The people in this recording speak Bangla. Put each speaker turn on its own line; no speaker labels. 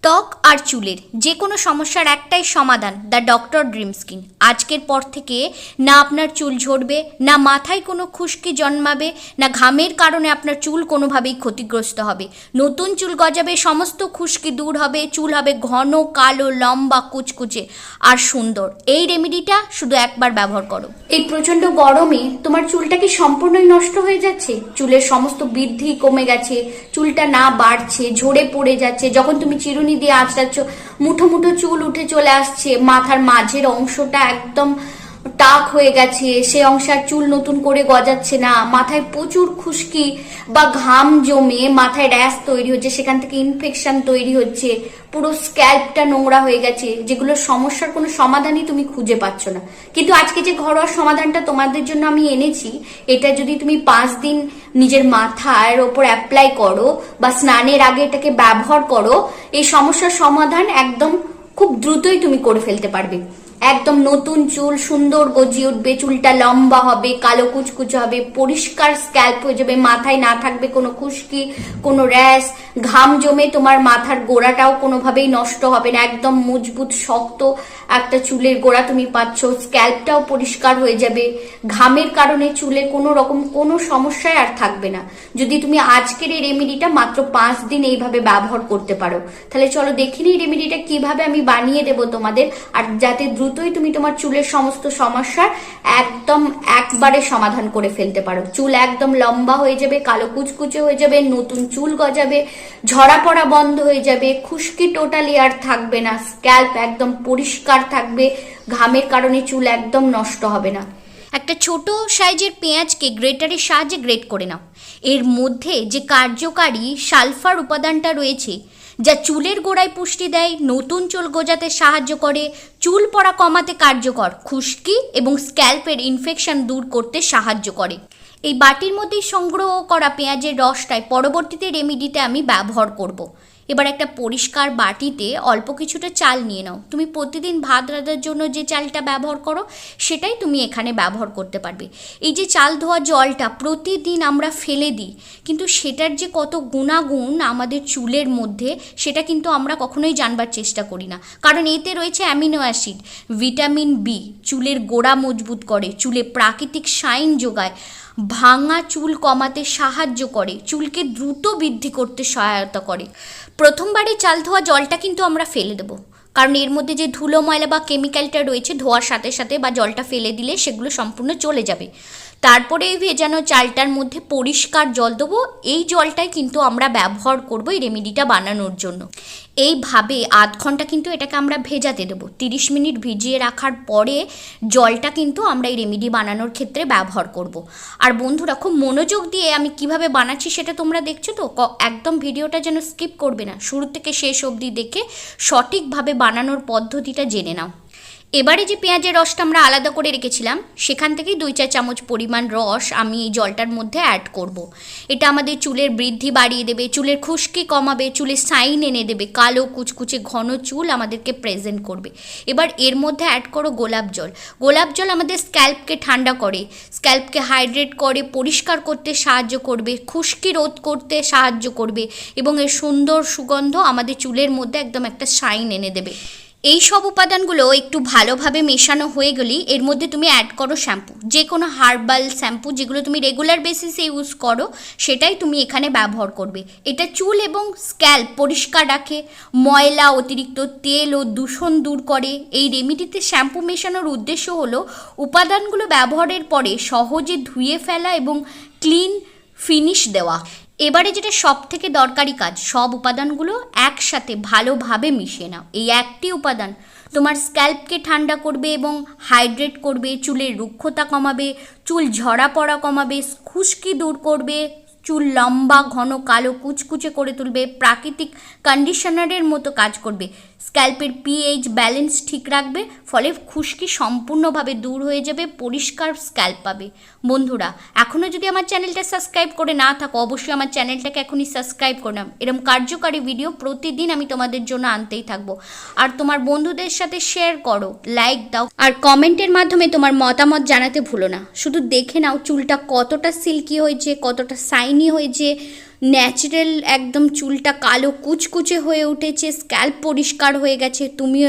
ত্বক আর চুলের যে কোনো সমস্যার একটাই সমাধান, দ্য ডক্টর ড্রিম স্কিন। আজকের পর থেকে না আপনার চুল ঝরবে, না মাথায় কোনো খুশকি জন্মাবে, না ঘামের কারণে আপনার চুল কোনোভাবেই ক্ষতিগ্রস্ত হবে। নতুন চুল গজাবে, সমস্ত খুশকি দূর হবে, চুল হবে ঘন, কালো, লম্বা, কুচকুচে আর সুন্দর। এই রেমেডিটা শুধু একবার ব্যবহার করো। এই প্রচণ্ড গরমে তোমার চুলটা কি সম্পূর্ণই নষ্ট হয়ে যাচ্ছে? চুলের সমস্ত বৃদ্ধি কমে গেছে, চুলটা না বাড়ছে, ঝরে পড়ে যাচ্ছে, যখন তুমি চিরুনি দিয়ে আঁচড়াচ্ছ মুঠো মুঠো চুল উঠে চলে আসছে, মাথার মাঝের অংশটা একদম টাক হয়ে গেছে, সে অংশের চুল নতুন করে গজাচ্ছে না, মাথায় প্রচুর খুশকি বা ঘাম জমে মাথায় র্যাশ তৈরি হচ্ছে, সেখান থেকে ইনফেকশন তৈরি হচ্ছে, পুরো স্ক্যাল্পটা নোংরা হয়ে গেছে, যেগুলো সমস্যার কোনো সমাধানই তুমি খুঁজে পাচ্ছ না। কিন্তু আজকে যে ঘরোয়া সমাধানটা তোমাদের জন্য আমি এনেছি, এটা যদি তুমি 5 দিন নিজের মাথার ওপর অ্যাপ্লাই করো বা স্নানের আগে এটাকে ব্যবহার করো, এই সমস্যার সমাধান একদম খুব দ্রুতই তুমি করে ফেলতে পারবে। একদম নতুন চুল সুন্দর গজিয়ে উঠবে, চুলটা লম্বা হবে, কালো কুচকুচে হবে, পরিষ্কার স্ক্যাল্প হয়ে যাবে, মাথায় না থাকবে কোনো খুশকি, কোনো র্যাশ, ঘাম জমে তোমার মাথার গোড়াটাও কোনোভাবেই নষ্ট হবে না, একদম মজবুত শক্ত একটা চুলের গোড়া তুমি পাচ্ছ, স্ক্যাল্পটাও পরিষ্কার হয়ে যাবে, ঘামের কারণে চুলে কোনো রকম কোনো সমস্যাই আর থাকবে না। যদি তুমি আজকের এই রেমেডিটা মাত্র 5 দিন এইভাবে ব্যবহার করতে পারো, তাহলে চলো দেখিনি এই রেমেডিটা কিভাবে আমি বানিয়ে দেবো তোমাদের, আর যাতে দ্রুতই তুমি তোমার চুলের সমস্ত সমস্যার একদম একবারে সমাধান করে ফেলতে পারো। চুল একদম লম্বা হয়ে যাবে, কালো কুচকুচে হয়ে যাবে, নতুন চুল গজাবে, ঝরা পড়া বন্ধ হয়ে যাবে, খুশকি টোটালি আর থাকবে না, স্ক্যাল্প একদম পরিষ্কার থাকবে, ঘামের কারণে চুল একদম নষ্ট হবে না। একটা ছোট সাইজের পেঁয়াজকে গ্রেটারের সাহায্যে গ্রেট করে নাও। এর মধ্যে যে কার্যকারী সালফার উপাদানটা রয়েছে, যা চুলের গোড়ায় পুষ্টি দেয়, নতুন চুল গজাতে সাহায্য করে, চুল পড়া কমাতে কার্যকর, খুশকি এবং স্ক্যাল্পের ইনফেকশন দূর করতে সাহায্য করে। এই বাটির মধ্যেই সংগ্রহ করা পেঁয়াজের রসটাই পরবর্তীতে রেমেডিতে আমি ব্যবহার করব। এবার একটা পরিষ্কার বাটিতে অল্প কিছুটা চাল নিয়ে নাও। তুমি প্রতিদিন ভাত রাঁধার জন্য যে চালটা ব্যবহার করো সেটাই তুমি এখানে ব্যবহার করতে পারবে। এই যে চাল ধোয়া জলটা প্রতিদিন আমরা ফেলে দিই, কিন্তু সেটার যে কত গুণাগুণ আমাদের চুলের মধ্যে, সেটা কিন্তু আমরা কখনোই জানবার চেষ্টা করি না। কারণ এতে রয়েছে অ্যামিনো অ্যাসিড, ভিটামিন বি, চুলের গোড়া মজবুত করে, চুলে প্রাকৃতিক শাইন যোগায়, ভাঙা চুল কমাতে সাহায্য করে, চুলকে দ্রুত বৃদ্ধি করতে সহায়তা করে। প্রথমবারে চাল ধোয়া জলটা কিন্তু আমরা ফেলে দেবো, কারণ এর মধ্যে যে ধুলো ময়লা বা কেমিক্যালটা রয়েছে ধোয়ার সাথে সাথে বা জলটা ফেলে দিলে সেগুলো সম্পূর্ণ চলে যাবে। তারপরে এই ভেজানো চালটার মধ্যে পরিষ্কার জল দেবো, এই জলটাই কিন্তু আমরা ব্যবহার করবো এই রেমেডিটা বানানোর জন্য। এইভাবে আধ ঘন্টা কিন্তু এটাকে আমরা ভেজাতে দেবো। 30 মিনিট ভিজিয়ে রাখার পরে জলটা কিন্তু আমরা এই রেমেডি বানানোর ক্ষেত্রে ব্যবহার করব। আর বন্ধুরা, খুব মনোযোগ দিয়ে আমি কিভাবে বানাচ্ছি সেটা তোমরা দেখছো তো, একদম ভিডিওটা যেন স্কিপ করবে না, শুরু থেকে শেষ অবধি দেখে সঠিকভাবে বানানোর পদ্ধতিটা জেনে নাও। এবারে যে পেঁয়াজের রসটা আমরা আলাদা করে রেখেছিলাম, সেখান থেকেই 2-4 চামচ পরিমাণ রস আমি এই জলটার মধ্যে অ্যাড করব। এটা আমাদের চুলের বৃদ্ধি বাড়িয়ে দেবে, চুলের খুশকি কমাবে, চুলের শাইন এনে দেবে, কালো কুচকুচে ঘন চুল আমাদেরকে প্রেজেন্ট করবে। এবার এর মধ্যে অ্যাড করো গোলাপ জল। গোলাপ জল আমাদের স্ক্যাল্পকে ঠান্ডা করে, স্ক্যাল্পকে হাইড্রেট করে, পরিষ্কার করতে সাহায্য করবে, খুশকি রোধ করতে সাহায্য করবে এবং এর সুন্দর সুগন্ধ আমাদের চুলের মধ্যে একদম একটা শাইন এনে দেবে। এই সব উপাদানগুলো একটু ভালোভাবে মেশানো হয়ে গেলেই এর মধ্যে তুমি অ্যাড করো শ্যাম্পু, যে কোনো হার্বাল শ্যাম্পু যেগুলো তুমি রেগুলার বেসিসে ইউজ করো সেটাই তুমি এখানে ব্যবহার করবে। এটা চুল এবং স্ক্যাল্প পরিষ্কার রাখে, ময়লা, অতিরিক্ত তেল ও দূষণ দূর করে। এই রেমেডিতে শ্যাম্পু মেশানোর উদ্দেশ্য হলো উপাদানগুলো ব্যবহারের পরে সহজে ধুয়ে ফেলা এবং ক্লিন ফিনিশ দেওয়া। এবারে যেটা সব থেকে দরকারি কাজ, সব উপাদানগুলো একসাথে ভালোভাবে মিশিয়ে নাও। এই একটি উপাদান তোমার স্ক্যাল্পকে ঠান্ডা করবে এবং হাইড্রেট করবে, চুলের রুক্ষতা কমাবে, চুল ঝরা পড়া কমাবে, খুশকি দূর করবে, চুল লম্বা ঘন কালো কুচকুচে করে তুলবে, প্রাকৃতিক কন্ডিশনারের মতো কাজ করবে, স্ক্যাল্পের পিএইচ ব্যালেন্স ঠিক রাখবে, ফলে খুশকি সম্পূর্ণভাবে দূর হয়ে যাবে, পরিষ্কার স্ক্যাল্প পাবে। বন্ধুরা, এখনও যদি আমার চ্যানেলটা সাবস্ক্রাইব করে না থাকো, অবশ্যই আমার চ্যানেলটাকে এখনই সাবস্ক্রাইব করে নাও। এরকম কার্যকারী ভিডিও প্রতিদিন আমি তোমাদের জন্য আনতেই থাকবো। আর তোমার বন্ধুদের সাথে শেয়ার করো, লাইক দাও, আর কমেন্টের মাধ্যমে তোমার মতামত জানাতে ভুলো না। শুধু দেখে নাও চুলটা কতটা সিল্কি হয়েছে, কতটা শাইনি হয়েছে, ন্যাচারাল একদম চুলটা কালো কুচকুচে হয়ে উঠেছে, স্ক্যাল্প পরিষ্কার হয়ে গেছে, তুমিও